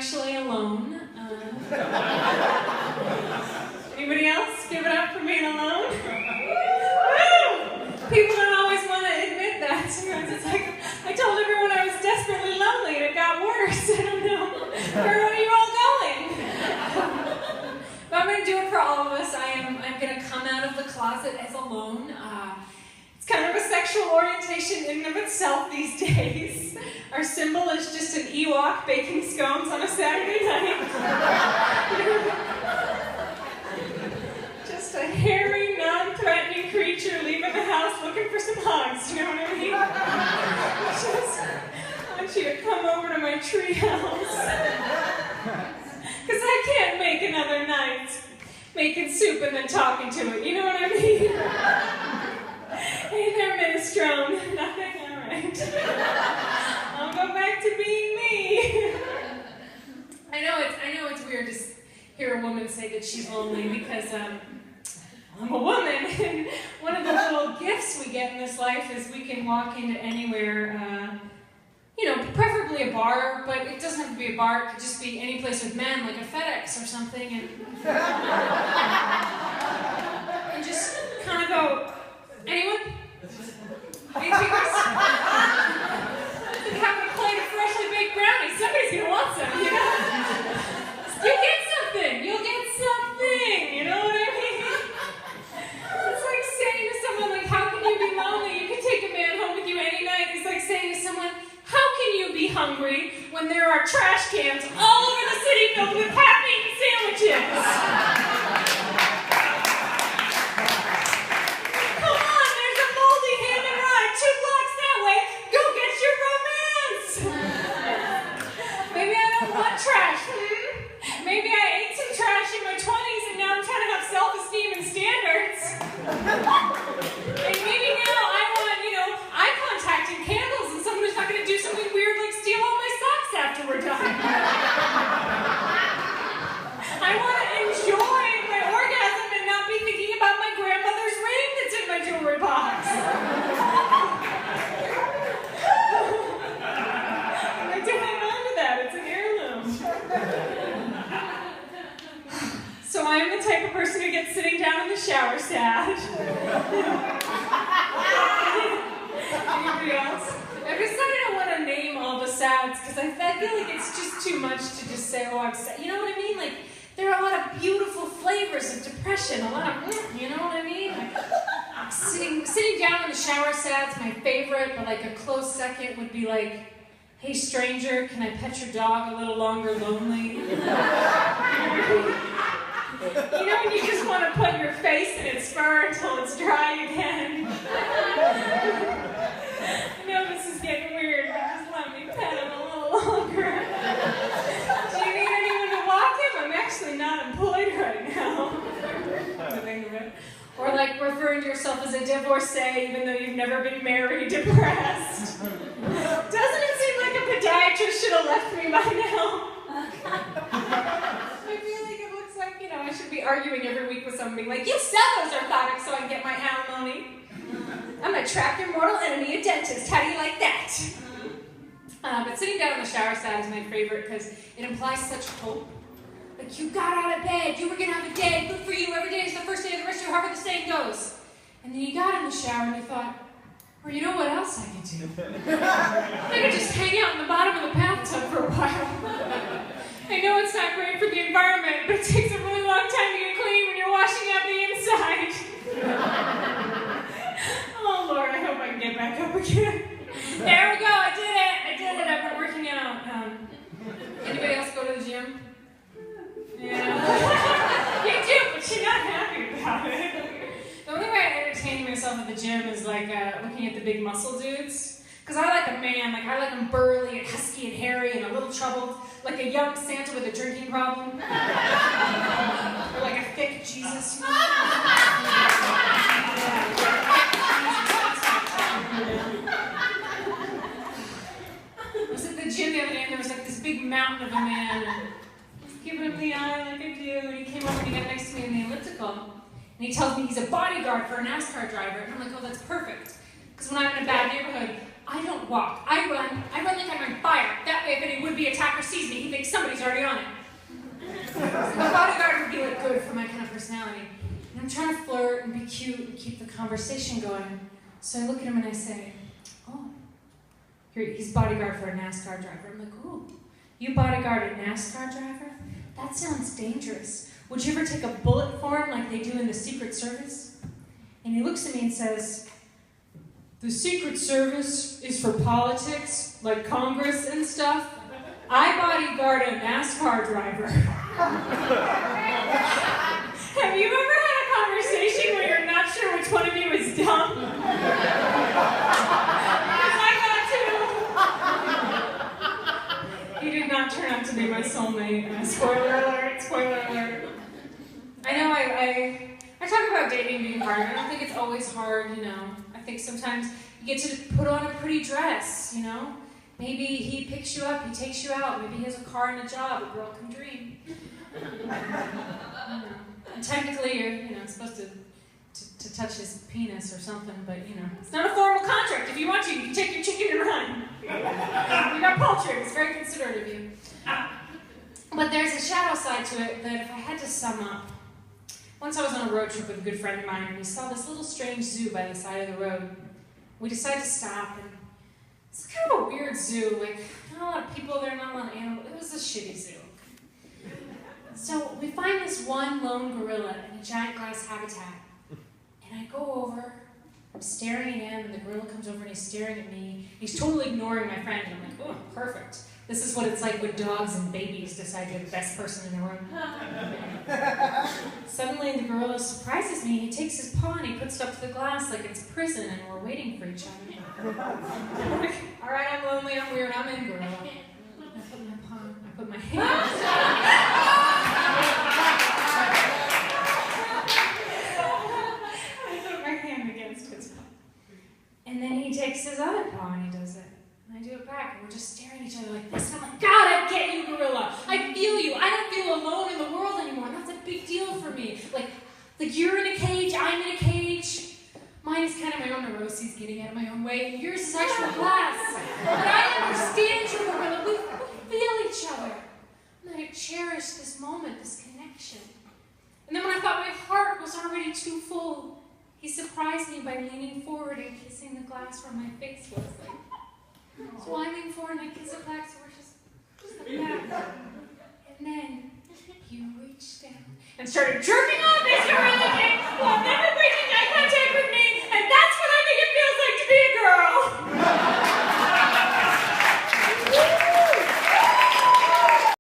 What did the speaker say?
actually alone. Anybody else give it up for being alone? Woo! People don't always want to admit that. It's like, I told everyone I was desperately lonely and it got worse. I don't know. Where are you all going? But I'm going to do it for all of us. I'm going to come out of the closet as alone. It's kind of a sexual orientation in and of itself these days. Our symbol is just an Ewok baking scones on a Saturday night. Just a hairy, non-threatening creature leaving the house looking for some hugs, you know what I mean? Just want you to come over to my tree house. Because I can't make another night making soup and then talking to it, you know what I mean? Hey there, minestrone. Nothing? All right. I'll go back to being me. I know it's weird to hear a woman say that she's lonely because I'm a woman, and one of the little gifts we get in this life is we can walk into anywhere, preferably a bar, but it doesn't have to be a bar, it could just be any place with men, like a FedEx or something, and just kind of go, anyone? Any takers? Have a plate of freshly baked brownies. Somebody's gonna want some, you know? You get something. You'll get something. You know what I mean? It's like saying to someone, like, how can you be lonely? You can take a man home with you any night. It's like saying to someone, how can you be hungry when there are trash cans all over the city filled with half-eaten sandwiches? Trash. Maybe I ate some trash in my 20s and now I'm trying to have self-esteem and standards. And maybe now I want, eye contact and candles and someone who's not going to do something weird like steal all my socks after we're done. I want to enjoy my orgasm and not be thinking about my grandmother's ring that's in my jewelry box. I didn't hang on to that. It's an heirloom. So I'm the type of person who gets sitting down in the shower sad. Anybody else? I've decided I want to name all the sads because I feel like it's just too much to just say, oh, I'm sad. You know what I mean? Like, there are a lot of beautiful flavors of depression. A lot of, you know what I mean? Like, sitting down in the shower sad's my favorite, but like a close second would be like, hey stranger, can I pet your dog a little longer lonely? You know when you just want to put your face in its fur until it's dry again? I know this is getting weird, but just let me pet him a little longer. Do you need anyone to walk him? I'm actually not employed right now. Or like referring to yourself as a divorcee even though you've never been married, depressed. Doesn't it seem like a podiatrist should have left me by now? I feel like it looks like, I should be arguing every week with someone being like, you sell those orthotics so I can get my alimony. I'm gonna trap your mortal enemy, a dentist. How do you like that? But sitting down in the shower sad is my favorite because it implies such hope. Like, you got out of bed, you were gonna have a day, good for you, every day is the first day of the rest of your however the saying goes. And then you got in the shower and you thought, well, you know what else I could do? I could just hang out in the bottom of the bathtub for a while. I know it's not great for the environment, but it takes a really long time to get clean when you're washing out the inside. Oh, Lord, I hope I can get back up again. There we go, I did it, I've been working out. Anybody else go to the gym? Yeah. You do, but you're not happy about it. The only way I entertain myself at the gym is like looking at the big muscle dudes. Because I like a man, I like him burly and husky and hairy and a little troubled, like a young Santa with a drinking problem. Or like a thick Jesus. I was at the gym the other day and there was like this big mountain of a man. And giving him the eye like I do, and he came over and he got next to me in the elliptical, and he tells me he's a bodyguard for a NASCAR driver, and I'm like, oh, that's perfect, because when I'm in a bad neighborhood, I don't walk. I run. I run like I'm on fire. That way, if any would-be attacker sees me, he thinks somebody's already on it. So the bodyguard would be like good for my kind of personality. And I'm trying to flirt and be cute and keep the conversation going. So I look at him and I say, oh, he's bodyguard for a NASCAR driver. I'm like, oh, you bodyguard a NASCAR driver? That sounds dangerous. Would you ever take a bullet for him like they do in the Secret Service? And he looks at me and says, the Secret Service is for politics, like Congress and stuff. I bodyguard a NASCAR driver. Have you ever had a conversation where you're not sure which one of you is dumb? I got two. He did not turn out to be my soulmate. Spoiler alert, spoiler alert. I know I talk about dating being hard. I don't think it's always hard, you know. I think sometimes you get to put on a pretty dress, you know. Maybe he picks you up, he takes you out. Maybe he has a car and a job. A girl can dream. And technically, you're supposed to touch his penis or something, but it's not a formal contract. If you want to, you can take your chicken and run. You got poultry. It's very considerate of you. But there's a shadow side to it that if I had to sum up, once I was on a road trip with a good friend of mine, and we saw this little strange zoo by the side of the road. We decided to stop, and it's kind of a weird zoo. Like, not a lot of people there, not a lot of animals. It was a shitty zoo. So we find this one lone gorilla in a giant glass habitat. And I go over, I'm staring at him, and the gorilla comes over and he's staring at me. He's totally ignoring my friend, and I'm like, oh, perfect. This is what it's like when dogs and babies decide you're the best person in the room. Suddenly the gorilla surprises me. He takes his paw and he puts it up to the glass like it's prison and we're waiting for each other. All right, I'm lonely, I'm weird, I'm in, gorilla. I put my paw, I put my hand. And then he takes his other paw and he does it. And I do it back. And we're just staring at each other like this. And I'm like, God, I get you, gorilla. I feel you. I don't feel alone in the world anymore. And that's a big deal for me. Like you're in a cage, I'm in a cage. Mine is kind of my own neuroses getting out of my own way. And yours is actual glass. But I understand you, gorilla. We feel each other. And I cherish this moment, this connection. And then when I thought my heart was already too full, he surprised me by leaning forward and kissing the glass where my face was. So I leaned forward and I kissed the glass where just like that. And then he reached down and started jerking off his gorilla dick. Well,